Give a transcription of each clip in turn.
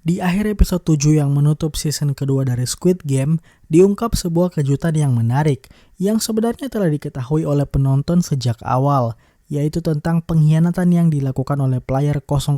Di akhir episode 7 yang menutup season kedua dari Squid Game, diungkap sebuah kejutan yang menarik, yang sebenarnya telah diketahui oleh penonton sejak awal, yaitu tentang pengkhianatan yang dilakukan oleh player 001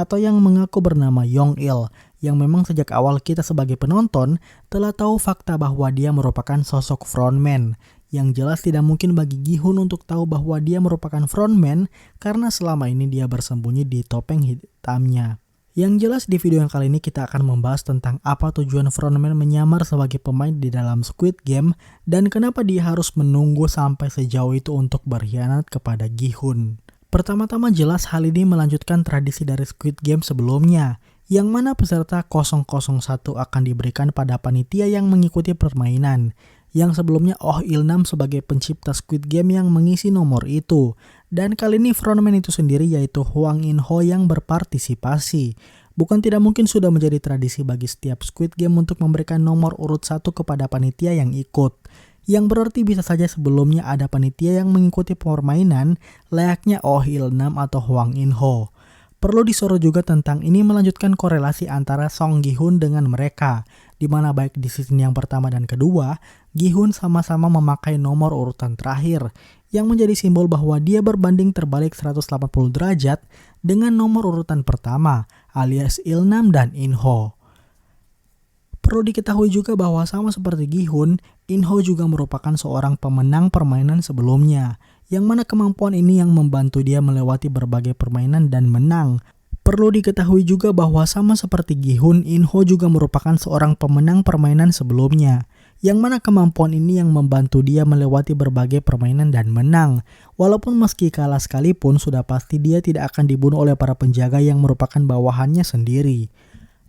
atau yang mengaku bernama Yong-il, yang memang sejak awal kita sebagai penonton telah tahu fakta bahwa dia merupakan sosok frontman. Yang jelas tidak mungkin bagi Gi-hun untuk tahu bahwa dia merupakan frontman karena selama ini dia bersembunyi di topeng hitamnya. Yang jelas di video yang kali ini kita akan membahas tentang apa tujuan frontman menyamar sebagai pemain di dalam Squid Game dan kenapa dia harus menunggu sampai sejauh itu untuk berkhianat kepada Gi-hun. Pertama-tama jelas hal ini melanjutkan tradisi dari Squid Game sebelumnya, yang mana peserta 001 akan diberikan pada panitia yang mengikuti permainan, yang sebelumnya Oh Il-nam sebagai pencipta Squid Game yang mengisi nomor itu. Dan kali ini frontman itu sendiri yaitu Hwang In-ho yang berpartisipasi. Bukan tidak mungkin sudah menjadi tradisi bagi setiap Squid Game untuk memberikan nomor urut 1 kepada panitia yang ikut. Yang berarti bisa saja sebelumnya ada panitia yang mengikuti permainan layaknya Oh Il-nam atau Hwang In-ho. Perlu disorot juga tentang ini melanjutkan korelasi antara Song Gi-hun dengan mereka, di mana baik di season yang pertama dan kedua, Gi-hun sama-sama memakai nomor urutan terakhir, yang menjadi simbol bahwa dia berbanding terbalik 180 derajat dengan nomor urutan pertama, alias Il-nam dan In-ho. Perlu diketahui juga bahwa sama seperti Gi-hun, In-ho juga merupakan seorang pemenang permainan sebelumnya, yang mana kemampuan ini yang membantu dia melewati berbagai permainan dan menang. Perlu diketahui juga bahwa sama seperti Gi-hun, In-ho juga merupakan seorang pemenang permainan sebelumnya, yang mana kemampuan ini yang membantu dia melewati berbagai permainan dan menang. Walaupun meski kalah sekalipun, sudah pasti dia tidak akan dibunuh oleh para penjaga yang merupakan bawahannya sendiri.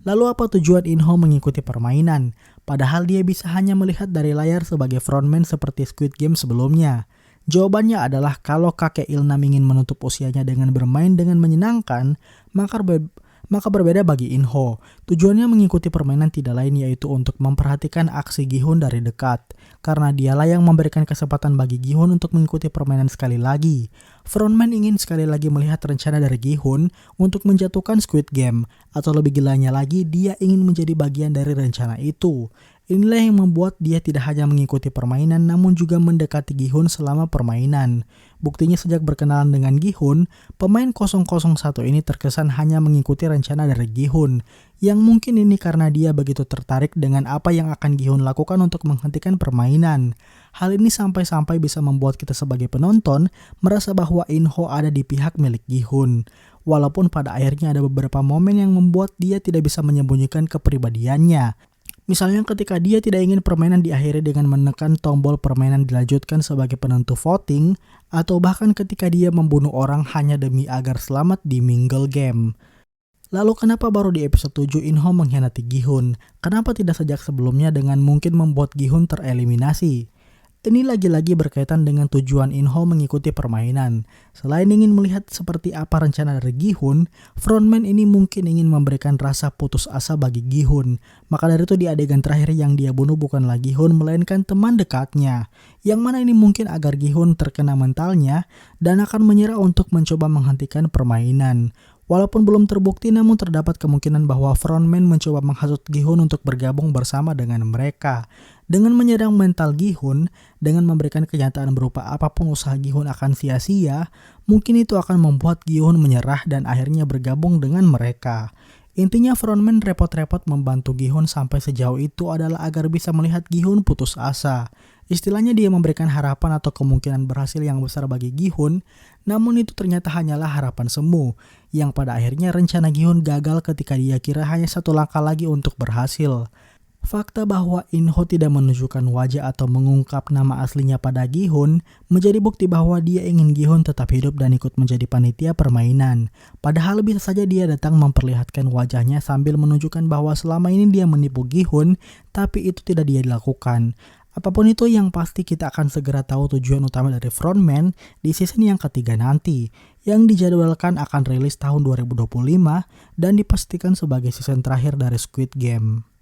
Lalu apa tujuan In-ho mengikuti permainan? Padahal dia bisa hanya melihat dari layar sebagai frontman seperti Squid Game sebelumnya. Jawabannya adalah kalau kakek Il-nam ingin menutup usianya dengan bermain dengan menyenangkan, maka berbeda bagi In-ho. Tujuannya mengikuti permainan tidak lain yaitu untuk memperhatikan aksi Gi-hun dari dekat, karena dialah yang memberikan kesempatan bagi Gi-hun untuk mengikuti permainan sekali lagi. Frontman ingin sekali lagi melihat rencana dari Gi-hun untuk menjatuhkan Squid Game, atau lebih gilanya lagi dia ingin menjadi bagian dari rencana itu. Inilah yang membuat dia tidak hanya mengikuti permainan namun juga mendekati Gi-hun selama permainan. Buktinya sejak berkenalan dengan Gi-hun, pemain 001 ini terkesan hanya mengikuti rencana dari Gi-hun. Yang mungkin ini karena dia begitu tertarik dengan apa yang akan Gi-hun lakukan untuk menghentikan permainan. Hal ini sampai-sampai bisa membuat kita sebagai penonton merasa bahwa In-ho ada di pihak milik Gi-hun. Walaupun pada akhirnya ada beberapa momen yang membuat dia tidak bisa menyembunyikan kepribadiannya. Misalnya ketika dia tidak ingin permainan diakhiri dengan menekan tombol permainan dilanjutkan sebagai penentu voting, atau bahkan ketika dia membunuh orang hanya demi agar selamat di mingle game. Lalu kenapa baru di episode 7 In-ho mengkhianati Gi-hun? Kenapa tidak sejak sebelumnya dengan mungkin membuat Gi-hun tereliminasi? Ini lagi-lagi berkaitan dengan tujuan In-ho mengikuti permainan. Selain ingin melihat seperti apa rencana dari Gi-hun, frontman ini mungkin ingin memberikan rasa putus asa bagi Gi-hun. Maka dari itu di adegan terakhir yang dia bunuh bukanlah Gi-hun melainkan teman dekatnya. Yang mana ini mungkin agar Gi-hun terkena mentalnya dan akan menyerah untuk mencoba menghentikan permainan. Walaupun belum terbukti namun terdapat kemungkinan bahwa frontman mencoba menghasut Gi-hun untuk bergabung bersama dengan mereka. Dengan menyerang mental Gi-hun, dengan memberikan kenyataan berupa apapun usaha Gi-hun akan sia-sia, mungkin itu akan membuat Gi-hun menyerah dan akhirnya bergabung dengan mereka. Intinya frontman repot-repot membantu Gi-hun sampai sejauh itu adalah agar bisa melihat Gi-hun putus asa. Istilahnya dia memberikan harapan atau kemungkinan berhasil yang besar bagi Gi-hun, namun itu ternyata hanyalah harapan semu, yang pada akhirnya rencana Gi-hun gagal ketika dia kira hanya satu langkah lagi untuk berhasil. Fakta bahwa In-ho tidak menunjukkan wajah atau mengungkap nama aslinya pada Gi-hun menjadi bukti bahwa dia ingin Gi-hun tetap hidup dan ikut menjadi panitia permainan. Padahal bisa saja dia datang memperlihatkan wajahnya sambil menunjukkan bahwa selama ini dia menipu Gi-hun, tapi itu tidak dia lakukan. Apapun itu yang pasti kita akan segera tahu tujuan utama dari frontman di season yang ketiga nanti, yang dijadwalkan akan rilis tahun 2025 dan dipastikan sebagai season terakhir dari Squid Game.